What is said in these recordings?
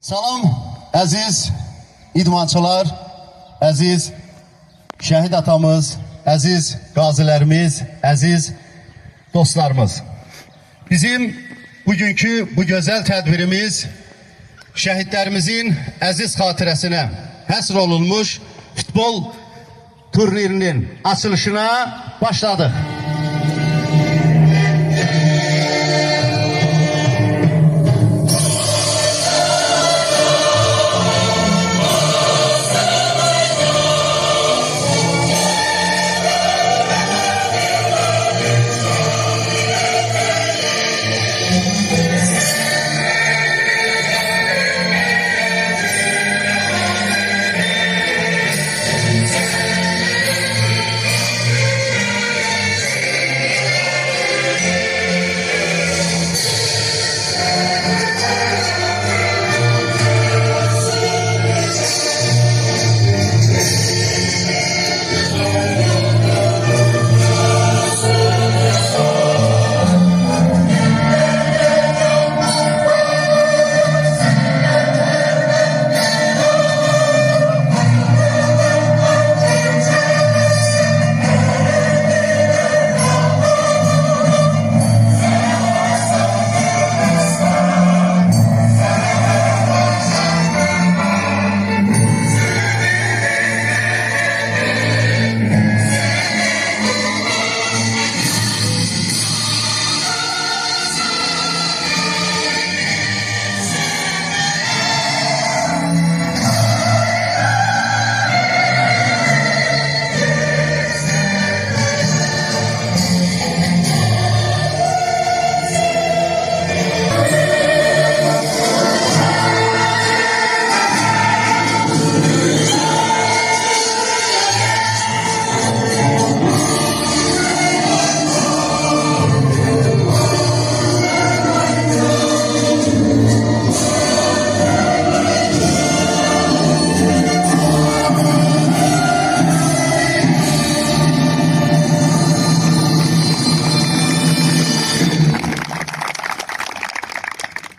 Salam, əziz idmançılar, əziz şəhid atamız, əziz qazilərimiz, əziz dostlarımız. Bizim bugünkü bu gözəl tədbirimiz şəhidlərimizin əziz xatirəsinə həsr olunmuş futbol turnirinin açılışına başladıq.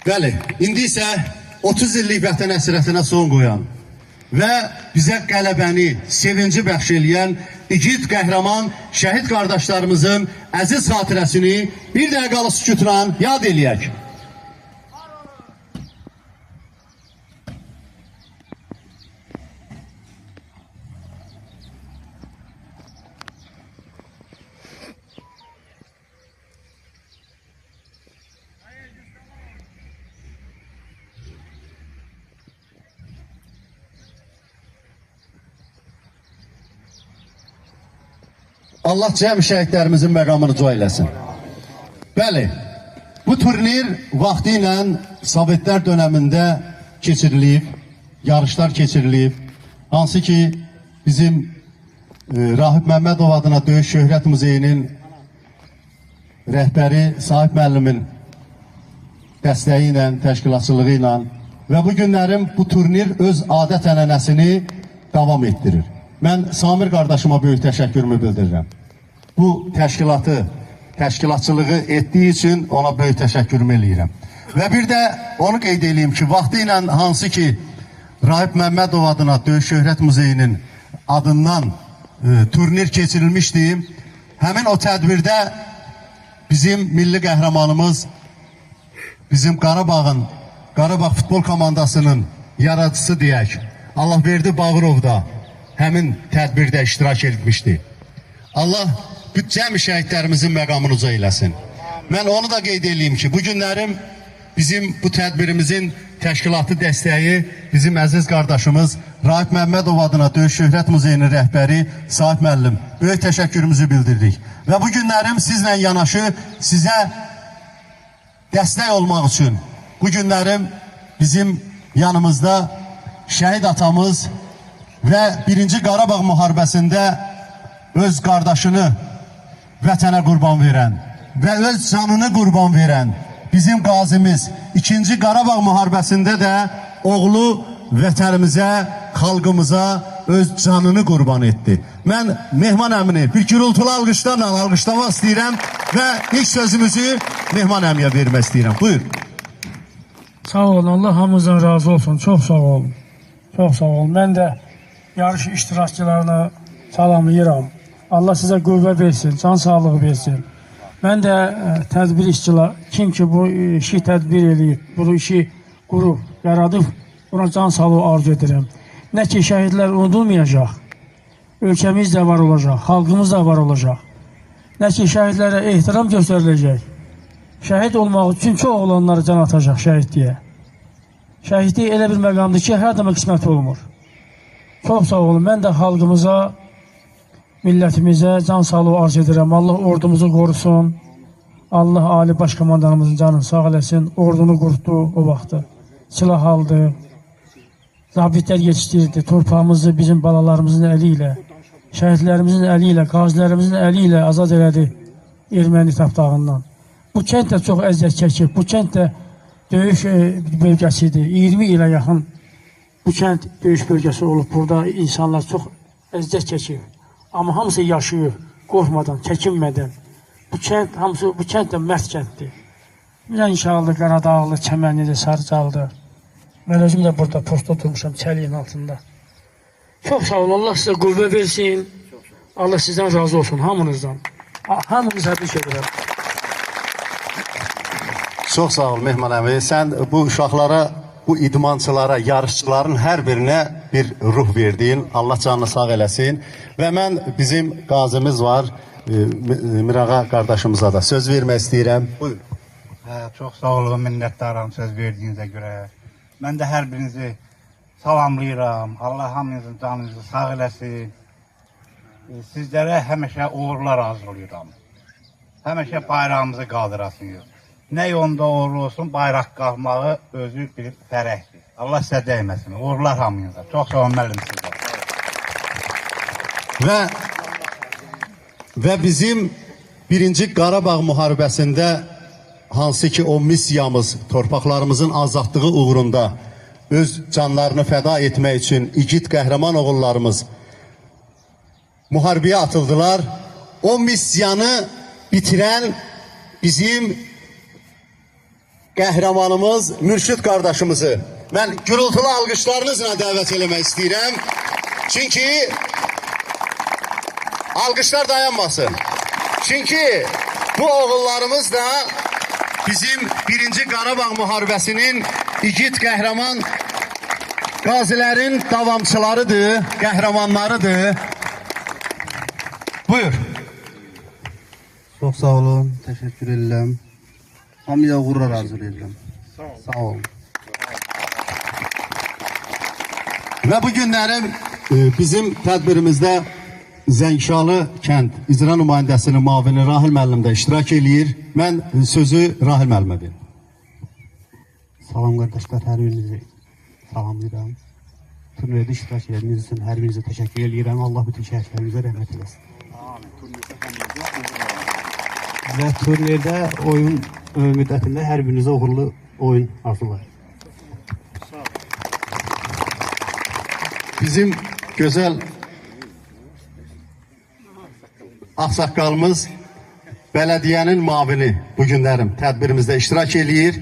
Bəli, indi isə 30 illik vətən əsrətinə son qoyan və bizə qələbəni, sevinci bəxş eləyən igid qəhrəman şəhid qardaşlarımızın əziz xatirəsini bir dəqiqəli sükutla yad eləyək. Allah cəm şəhidlərimizin məqamını coy eləsin. Bəli, bu turnir vaxtı ilə Sovetlər dönəmində keçirilib, yarışlar keçirilib. Hansı ki, bizim Rahib Məmmədov adına Döyüş Şöhrət Muzeyinin rəhbəri Sahib müəllimin dəstəyi ilə, təşkilatçılığı ilə və bu günlərin bu turnir öz adət ənənəsini davam etdirir. Mən Samir qardaşıma böyük təşəkkürümü bildirirəm. Bu təşkilatçılığı etdiyi üçün ona böyük təşəkkürümü eləyirəm. Və bir də onu qeyd edeyim ki, vaxtı ilə hansı ki, Rahib Məmmədov adına Döyüş Şöhrət Muzeyinin adından turnir keçirilmişdi. Həmin o tədbirdə bizim milli qəhrəmanımız, bizim Qarabağ futbol komandasının yaradıcısı deyək, Allahverdi Bağırov da həmin tədbirdə iştirak etmişdi. Allah cəm şəhidlərimizin məqamını uca eləsin. Mən onu da qeyd edeyim ki, bu günlərim bizim bu tədbirimizin təşkilatı dəstəyi bizim əziz qardaşımız Rahib Məmmədov adına Döyüş Şöhrət Muzeyinin rəhbəri Sahib müəllim böyük təşəkkürümüzü bildiririk. Və bu günlərim sizlə yanaşı sizə dəstək olmaq üçün bu günlərim bizim yanımızda şəhid atamız və 1-ci Qarabağ müharibəsində öz qardaşını vətənə qurban verən və öz canını qurban verən bizim qazimiz 2-ci Qarabağ müharibəsində də oğlu vətənimizə, xalqımıza öz canını qurban etdi. Mən Mehman əmini bir gürültülü alqışlarla alqışlamaq istəyirəm və ilk sözümüzü Mehman əmiyə vermək istəyirəm. Buyur. Sağ olun, Allah hamımızdan razı olsun. Çok sağ olun. Çok sağ olun. Mən də yarış iştirakçılarını salamlayıram. Allah sizə qüvvə versin, can sağlığı versin. Mən də tədbir işçiler, kim ki bu işi tədbir edib, bu işi qurub, yaradıb, buna can sağlığı arzu edirəm. Nə ki şəhidlər unudulmayacaq, ölkəmiz də var olacaq, xalqımız da var olacaq. Nə ki şəhidlərə ehtiram göstəriləcək. Şəhid olmaq üçün çox olanları can atacaq şəhidliyə. Şəhidlik elə bir məqamdır ki, hər adama qismət olmur. Çox sağ olun. Mən də xalqımıza, millətimizə can sağlığı arz edirəm. Allah ordumuzu qorusun. Allah Ali Baş Komandanımızın canını sağ eləsin. Ordunu qurutdu o vaxtı. Silah aldı. Zabitlər yetişdirdi. Torpağımızı bizim balalarımızın əli ilə, şəhidlərimizin əli ilə, qazilərimizin əli ilə azad elədi erməni tapdağından. Bu kənd də çox əziyyət çəkib. Bu kənd də döyüş bölgəsidir. 20 ilə yaxın bu kənd döyüş bölgəsi olub. Burada insanlar çox əziyyət çəkib. Amma hamısı yaşayır, qorxmadan, çəkinmədən. Bu kənd də mərd kənddir. İnşallah Qaradağlı, Çəmənlidir, Sarıcaldır. Mən özüm də burada posta oturmuşam, çəliyin altında. Çox sağ olun, Allah sizə qüvvə versin. Allah sizdən razı olsun, hamınızdan. Hamınızı təbrik edirəm. Çox sağ ol Mehman əmi. Sən bu uşaqlara, bu idmançılara, yarışçıların hər birinə bir ruh verdin. Allah canını sağ eləsin. Və mən bizim qazimiz var, Mirağa qardaşımıza da söz vermək istəyirəm. Buyurun. Çox sağ olun, minnətdaram söz verdiyinizə görə. Mən də hər birinizi salamlayıram. Allah hamınızın canınızı sağ eləsin. Sizlərə həmişə uğurlar arzulayıram. Həmişə bayrağımızı qaldırasınız. Nə yolunda uğurlu olsun, bayraq qalxmağı özü bir fərəhdir. Allah sizə dəyməsin. Uğurlar hamınıza. Çox sağ olun, müəllim sizə. Və bizim 1-ci Qarabağ müharibəsində hansı ki o missiyamız torpaqlarımızın azadlığı uğrunda öz canlarını fəda etmək üçün igid qəhrəman oğullarımız müharibəyə atıldılar. O missiyanı bitirən bizim qəhrəmanımız Mürşid qardaşımızı mən gürültülü alqışlarınızla dəvət eləmək istəyirəm. Çünki alqışlar dayanmasın. Çünki bu oğullarımız da bizim 1-ci Qarabağ müharibəsinin igid qəhrəman qazilərin davamçılarıdır, qəhrəmanlarıdır. Buyur. Çox sağ olun, təşəkkür edirəm. Hamıya uğurlar arzu edirəm. Sağ olun. Və bu günləri bizim tədbirimizdə Zəngşalı kənd icra nümayəndəsinin mavini Rahil müəllim də iştirak eləyir. Mən sözü Rahil müəllimə verim. Salam qardaşlar, hər birinizi salamlayıram. Turnirdə iştirak edədiyiniz üçün hər birinizə təşəkkür edirəm. Allah bütün şəhidlərimizə rəhmət eləsin. Və turnirdə oyun müddətində hər birinizə uğurlu oyun arzulayıram. Bizim gözəl ağsaqqalımız bələdiyyənin mavini bu günlərim tədbirimizdə iştirak eləyir.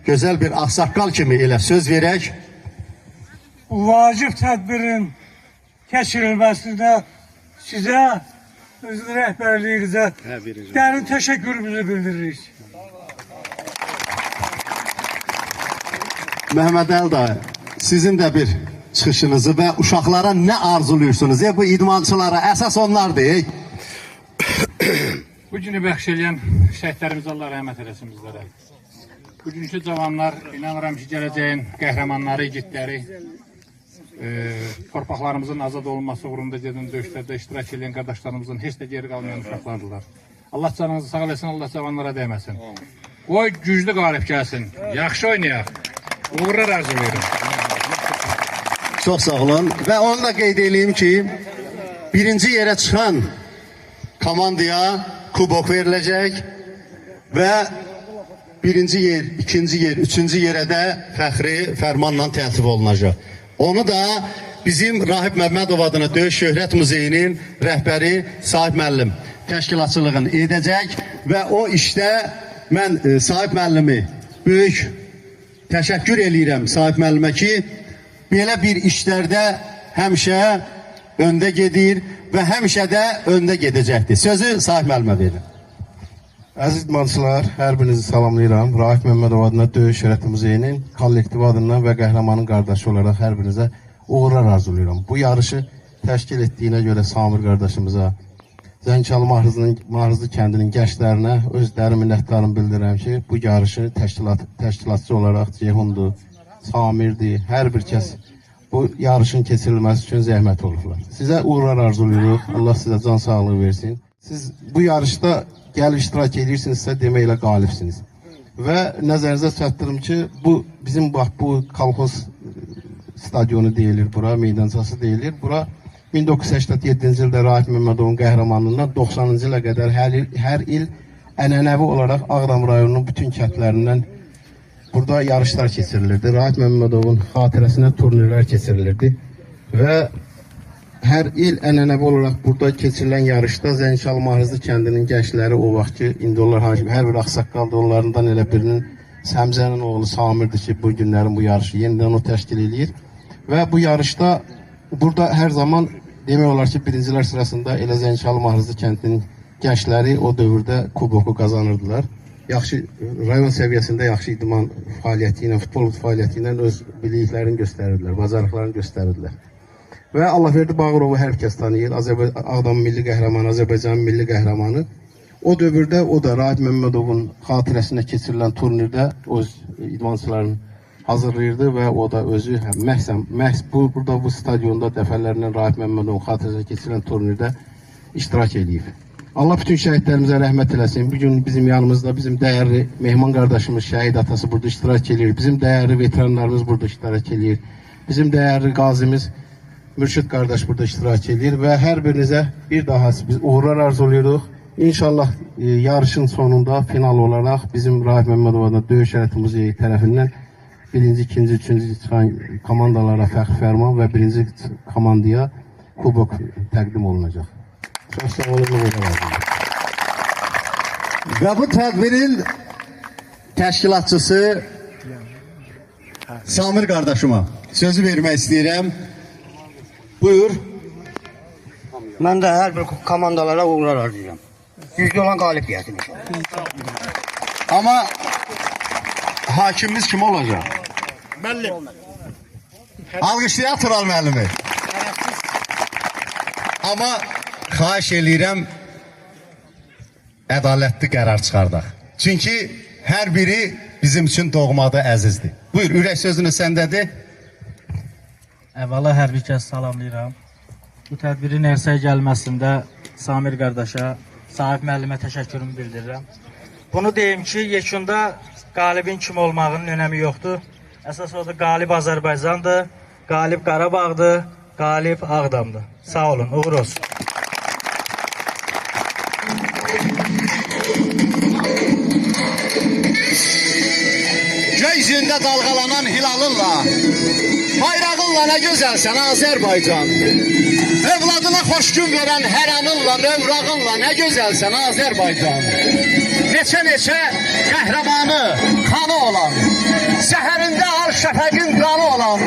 Gözəl bir ağsaqqal kimi elə söz verək. Bu vacib tədbirin keçirilməsində sizə, özün rəhbərliyinizə dərin təşəkkürümüzü bildiririk. Məhəmməd Əli dayı, sizin də bir çıxışınızı və uşaqlara nə arzuluyursunuz? Bu idmançılara əsas onlardır. Bu günü bəxş edən şəhidlərimizə Allah rəhmət eləsin bizlərə. Bugünkü cavanlar, inanıram ki, gələcəyin qəhrəmanları, igidləri, torpaqlarımızın azad olunması uğrunda gedən döyüşlərdə iştirak edən qardaşlarımızın heç də geri qalmayan uşaqlardırlar. Allah canınızı sağ eləsin, Allah cavanlara dəyməsin. Qoy güclü qalib gəlsin, yaxşı oynayaq, uğurlar arzulayırım. Çox sağ olun. Və onu da qeyd edeyim ki, 1-ci yerə çıxan komandaya kubok veriləcək və 1-ci yer, 2-ci yer, 3-cü yerə də fəxri fərmanla tərtib olunacaq. Onu da bizim Rahib Məmmədov adına Döyüş Şöhrət Muzeyinin rəhbəri Sahib müəllim təşkilatçılığını edəcək və o işdə mən Sahib müəllimi böyük təşəkkür eləyirəm Sahib müəllimə ki, belə bir işlərdə həmişə öndə gedir və həmişə də öndə gedəcəkdir. Sözü Sahib müəllimə verin. Əziz idmançılar, hər birinizi salamlayıram. Raif Məmmədov adına Döyüş Şöhrəti Muzeyinin kollektiv adından və qəhrəmanın qardaşı olaraq hər birinizə uğurlar arzulayıram. Bu yarışı təşkil etdiyinə görə Samir qardaşımıza, Zəngçalı Mahrızlı kəndinin gənclərinə öz dərin minnətdarımı bildirirəm ki, bu yarışı təşkilatçı olaraq Ceyhundur, Samirdir, hər bir kəs bu yarışın keçirilməsi üçün zəhmət olurlar. Sizə uğurlar arzulayırıq, Allah sizə can sağlığı versin. Siz bu yarışda gəlib iştirak edirsinizsə deməklə qalibsiniz. Və nəzərinizə çatdırım ki, bu bizim bu kolxoz stadionu deyilir bura, meydancası deyilir. Bura 1987-ci ildə Raif Məmmədovun qəhrəmanlığından 90-cı ilə qədər hər il ənənəvi olaraq Ağdam rayonunun bütün kəndlərindən burada yarışlar keçirilirdi. Raif Məmmədovun xatirəsinə turnirlər keçirilirdi. Və hər il ənənəvi olaraq burada keçirilən yarışda Zəngçalı Mahrızlı kəndinin gəncləri o vaxt ki, indi onlar hər bir ağsaqqaldır, onlardan elə birinin Səmzənin oğlu Samirdir ki, bu günlərin bu yarışı yenidən o təşkil edir. Və bu yarışda burada hər zaman demək olar ki, birincilər sırasında elə Zəngçalı Mahrızlı kəndinin gəncləri o dövrdə kuboku qazanırdılar. Yaxşı, rayon səviyyəsində yaxşı idman fəaliyyəti ilə, futbol fəaliyyəti ilə öz biliklərini göstərirdilər, bacarıqlarını göstərirdilər. Və Allahverdi Bağırovu hər kəs tanıyır, Ağdam milli qəhrəmanı, Azərbaycanın milli qəhrəmanı. O dövrdə o da Raif Məmmədovun xatirəsinə keçirilən turnirdə öz idmançılarını hazırlayırdı və o da özü məhz burada bu stadionda dəfələrlə Raif Məmmədovun xatirəsinə keçirilən turnirdə iştirak edib. Allah bütün şəhidlərimizə rəhmət eləsin. Bugün bizim yanımızda bizim dəyərli Mehman qardaşımız, şəhid atası burada iştirak edir. Bizim dəyərli veteranlarımız burada iştirak edir. Bizim dəyərli qazimiz Mürşid qardaş burada iştirak edir və hər birinizə bir daha biz uğurlar arzulayırıq. İnşallah yarışın sonunda final olaraq bizim Raif Məmmədov adına Döyüş Şöhrəti Muzeyi tərəfindən birinci, ikinci, üçüncü çıxan komandalara fəxri fərman və birinci komandaya kubok təqdim olunacaq. Çox sağ olun. Və bu tədbirin təşkilatçısı Samir qardaşıma sözü vermək istəyirəm. Buyur. Mən də hər bir komandalara uğurlar arzulayıram. Yüzde olan qalib gəlsin inşallah. Amma hakimimiz kim olacaq? Müəllim. Alqışlayaq Tural müəllimi. Amma xahiş eləyirəm ədalətli qərar çıxardaq. Çünki hər biri bizim üçün doğmada əzizdir. Buyur, ürək sözünü səndədir. Əvvəla hər bir kəs salamlayıram. Bu tədbirin ərsəyə gəlməsində Samir qardaşa, Sahib müəllimə təşəkkürümü bildirirəm. Bunu deyim ki, yekunda qalibin kim olmağının önəmi yoxdur. Əsas odur, qalib Azərbaycandır, qalib Qarabağdır, qalib Ağdamdır. Sağ olun, uğur olsun. Gökyüzündə dalğalanan hilalınla, bayrağınla nə gözəlsən Azərbaycan. Övladına xoş gün verən hər anınla, mövrağınla nə gözəlsən Azərbaycan. Neçə qəhrəmanı, kanı olan, səhərində ar şəfəqin qanı olan,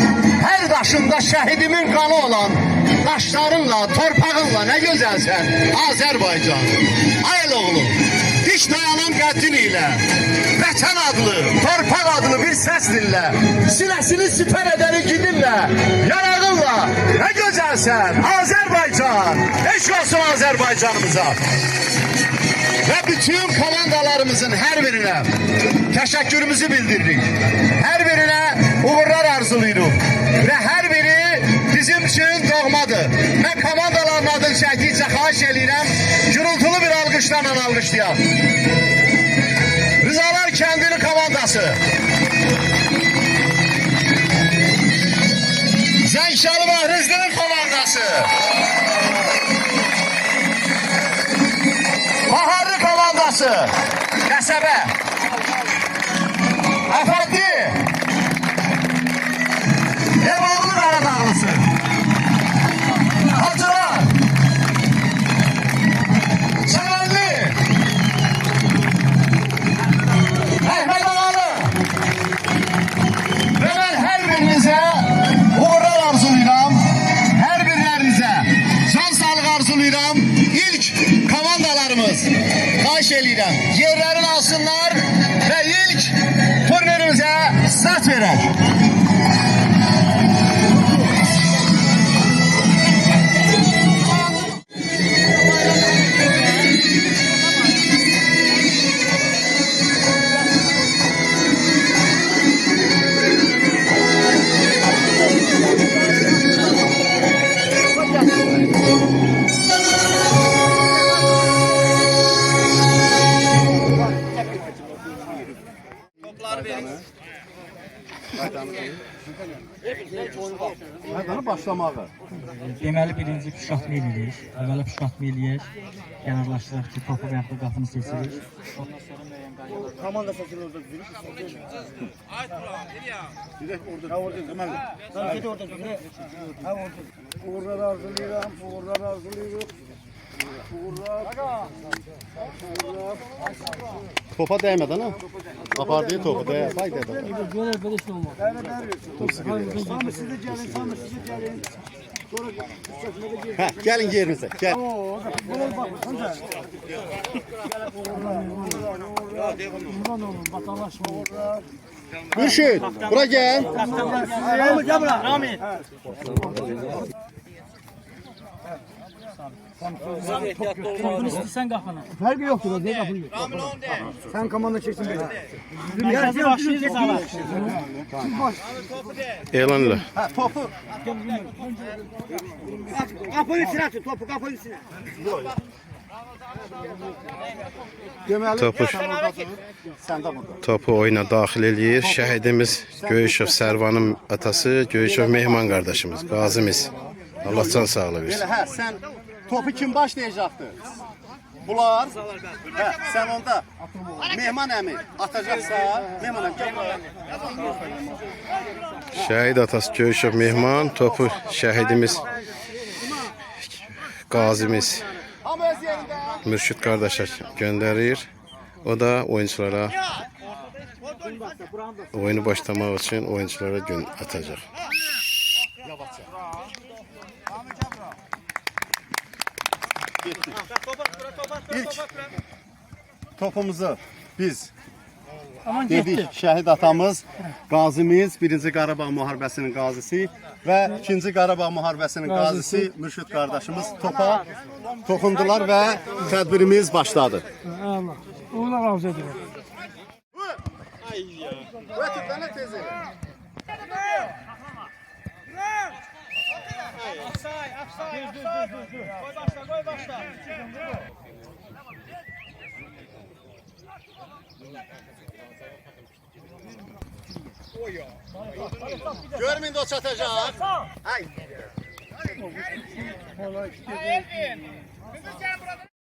hər daşında şəhidimin qanı olan, daşlarınla, torpağınla nə gözəlsən Azərbaycan. Ayıl oğlum, diş dayanan qəddin ilə, vətən adlı, torpaq adlı bir səs dinlə, sinəsini sipər ədəri gidinlə, yanağınla nə gözəlsən Azərbaycan. Eşq olsun Azərbaycanımıza. Və bütün komandalarımızın hər birinə təşəkkürümüzü bildiririk. Hər birinə uğurlar arzulayırıq. Və hər biri bizim üçün doğmadır. Mən komandaların adını çəkdikcə xahiş eləyirəm, gürültülü bir alqışlarla alqışlayaq. Rızalar kəndinin komandası. Zəngçalı Mahrızlı'nın komandası. Baharlı komandası. Qəsəbə. Əfəndi. Evoğlu Qaradağlısı. Hacılar. Çəmənli. Əhməd Ağalı. Mədəni başlamağı. Deməli birinci püşatma eləyirik. Əvvəla püşatma eləyir. Kənarlaşdıraq ki, topu və yaxud da qapını seçirik. Ondan sonra müəyyən qaydalar. Komanda seçilir orada düzülür. Direkt orada. Ha orada deməli. Ben gidi orada düzülür. Ha orada. Uğurlar arzulayıram, uğurlar arzulayırıq. Uğurlar. Topa değmeden ha? Apardığı topu değer. Haydi edelim. Böyle şey olmaz. Sami sizi gelin, Sami sizi gelin. Sonra çökmede gelin. Ha, gelin yerinize. Gel. Buraya bak, hınca. Bundan olur, batallaşma olur. Mürşid, bura gel. Rami gel bura. Rami. Topunu istersen qapını. Farkı yoktur o değil kapıyı. Sen komanda çeksin beni. Mərkəzi başlayacağız ala. Elan elə. Ha, topu. Kapıyı üstüne tut, topu kapıyı üstüne. Deməli, Topu. sən oradadır, sən də burada. Topu oyuna daxil eləyir. Şəhidimiz Göyüşov Sərvanın atası, Göyüşov Mehman qardaşımız, qazimiz. Allah can sağlığı versin. Belə, hə, sən topu kim başlayacaqdı? Bunlar. Hə, sən onda Mehman əmi atacaqsa, Mehman əmi gəl bura. Şəhid atası Göyüşov Mehman, topu şəhidimiz qazimiz Hamı öz yerində. Mürşid qardaşa göndərir. O da oyunculara oyunu başlamaq üçün oyunculara gün atacaq. İlk topumuzu biz Aman dedik, getdi. şəhid atamız, qazimiz, 1-ci Qarabağ müharibəsinin qazisi və 2-ci Qarabağ müharibəsinin qazisi Mürşid qardaşımız topa toxundular və tədbirimiz başladı. Allah. Uğurlar arzu edirəm. Görməyin də o çatacaq.